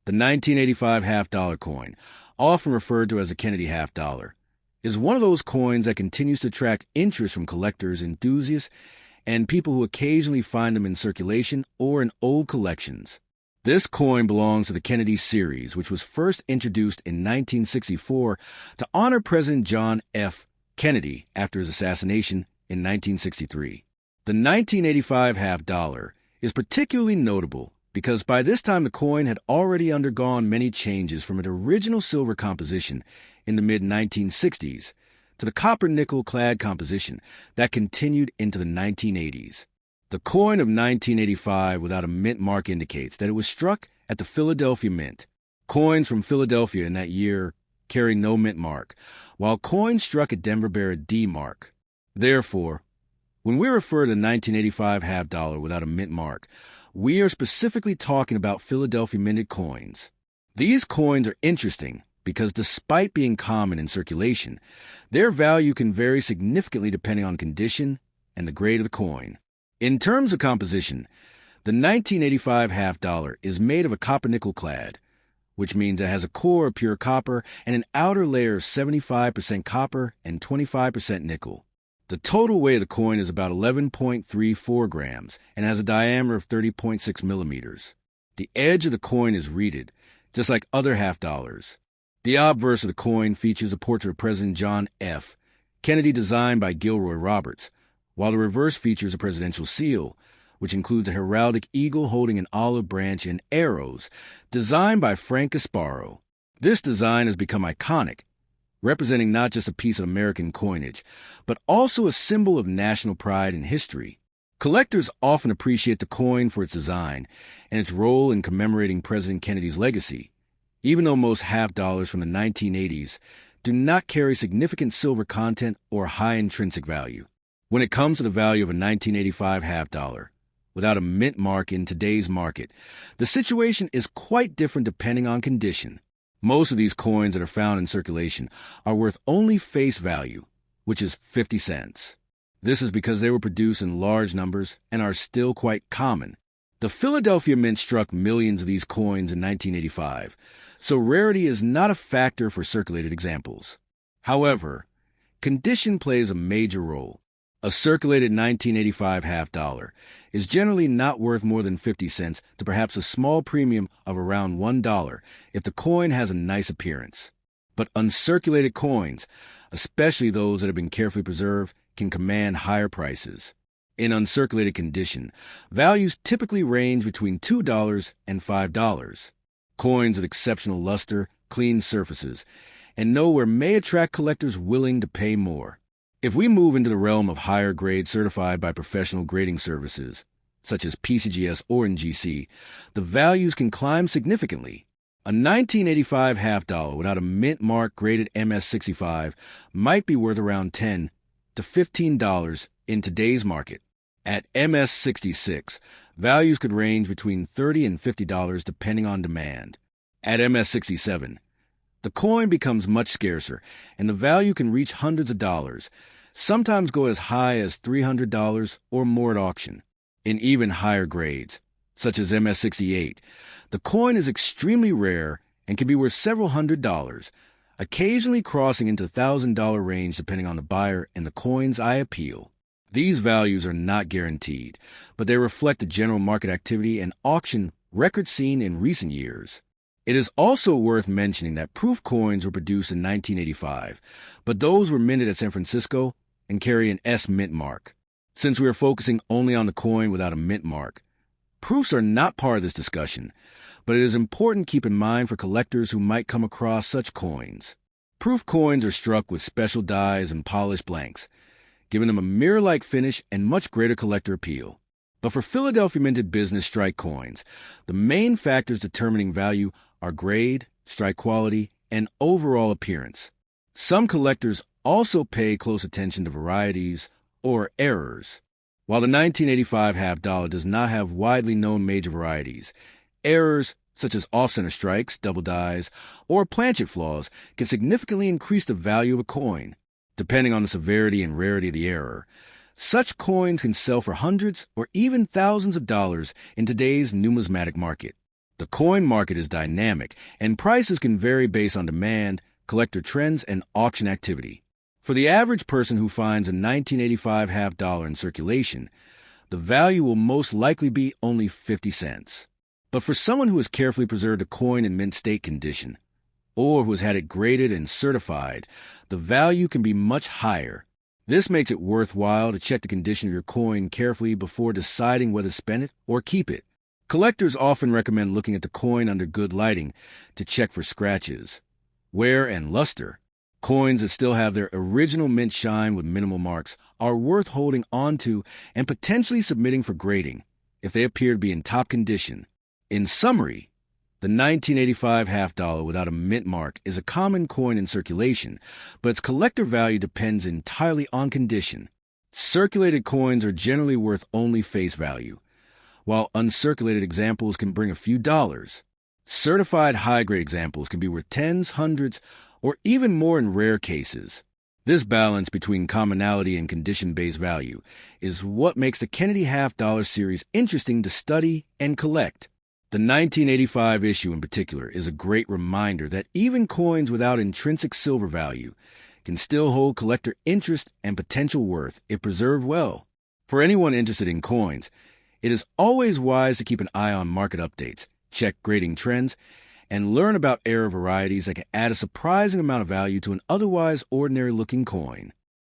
The 1985 half-dollar coin, often referred to as a Kennedy half-dollar, is one of those coins that continues to attract interest from collectors, enthusiasts, and people who occasionally find them in circulation or in old collections. This coin belongs to the Kennedy series, which was first introduced in 1964 to honor President John F. Kennedy after his assassination in 1963. The 1985 half-dollar is particularly notable because by this time the coin had already undergone many changes from its original silver composition in the mid-1960s to the copper-nickel clad composition that continued into the 1980s. The coin of 1985 without a mint mark indicates that it was struck at the Philadelphia Mint. Coins from Philadelphia in that year carry no mint mark, while coins struck at Denver bear a D mark. Therefore, when we refer to the 1985 half-dollar without a mint mark, we are specifically talking about Philadelphia minted coins. These coins are interesting because despite being common in circulation, their value can vary significantly depending on condition and the grade of the coin. In terms of composition, the 1985 half-dollar is made of a copper-nickel clad, which means it has a core of pure copper and an outer layer of 75% copper and 25% nickel. The total weight of the coin is about 11.34 grams and has a diameter of 30.6 millimeters. The edge of the coin is reeded, just like other half-dollars. The obverse of the coin features a portrait of President John F. Kennedy designed by Gilroy Roberts, while the reverse features a presidential seal, which includes a heraldic eagle holding an olive branch and arrows, designed by Frank Gasparo. This design has become iconic, representing not just a piece of American coinage, but also a symbol of national pride and history. Collectors often appreciate the coin for its design and its role in commemorating President Kennedy's legacy, even though most half-dollars from the 1980s do not carry significant silver content or high intrinsic value. When it comes to the value of a 1985 half-dollar, without a mint mark in today's market, the situation is quite different depending on condition. Most of these coins that are found in circulation are worth only face value, which is 50 cents. This is because they were produced in large numbers and are still quite common. The Philadelphia Mint struck millions of these coins in 1985, so rarity is not a factor for circulated examples. However, condition plays a major role. A circulated 1985 half-dollar is generally not worth more than 50 cents to perhaps a small premium of around $1 if the coin has a nice appearance. But uncirculated coins, especially those that have been carefully preserved, can command higher prices. In uncirculated condition, values typically range between $2 and $5. Coins with exceptional luster, clean surfaces, and nowhere may attract collectors willing to pay more. If we move into the realm of higher grades certified by professional grading services, such as PCGS or NGC, the values can climb significantly. A 1985 half-dollar without a mint mark graded MS65 might be worth around $10 to $15 in today's market. At MS66, values could range between $30 and $50 depending on demand. At MS67, the coin becomes much scarcer, and the value can reach hundreds of dollars, sometimes go as high as $300 or more at auction. In even higher grades, such as MS68, the coin is extremely rare and can be worth several $100s, occasionally crossing into the $1,000 range depending on the buyer and the coin's eye appeal. These values are not guaranteed, but they reflect the general market activity and auction records seen in recent years. It is also worth mentioning that proof coins were produced in 1985, but those were minted at San Francisco and carry an S mint mark. Since we are focusing only on the coin without a mint mark, proofs are not part of this discussion, but it is important to keep in mind for collectors who might come across such coins. Proof coins are struck with special dies and polished blanks, giving them a mirror-like finish and much greater collector appeal. But for Philadelphia minted business strike coins, the main factors determining value are grade, strike quality, and overall appearance. Some collectors also pay close attention to varieties or errors. While the 1985 half-dollar does not have widely known major varieties, errors such as off-center strikes, double dies, or planchet flaws can significantly increase the value of a coin. Depending on the severity and rarity of the error, such coins can sell for hundreds or even thousands of dollars in today's numismatic market. The coin market is dynamic, and prices can vary based on demand, collector trends, and auction activity. For the average person who finds a 1985 half dollar in circulation, the value will most likely be only 50 cents. But for someone who has carefully preserved a coin in mint state condition, or who has had it graded and certified, the value can be much higher. This makes it worthwhile to check the condition of your coin carefully before deciding whether to spend it or keep it. Collectors often recommend looking at the coin under good lighting to check for scratches, wear, and luster. Coins that still have their original mint shine with minimal marks are worth holding onto and potentially submitting for grading if they appear to be in top condition. In summary, the 1985 half dollar without a mint mark is a common coin in circulation, but its collector value depends entirely on condition. Circulated coins are generally worth only face value, while uncirculated examples can bring a few dollars. Certified high-grade examples can be worth tens, hundreds, or even more in rare cases. This balance between commonality and condition-based value is what makes the Kennedy half dollar series interesting to study and collect. The 1985 issue in particular is a great reminder that even coins without intrinsic silver value can still hold collector interest and potential worth if preserved well. For anyone interested in coins, it is always wise to keep an eye on market updates, check grading trends, and learn about era varieties that can add a surprising amount of value to an otherwise ordinary-looking coin.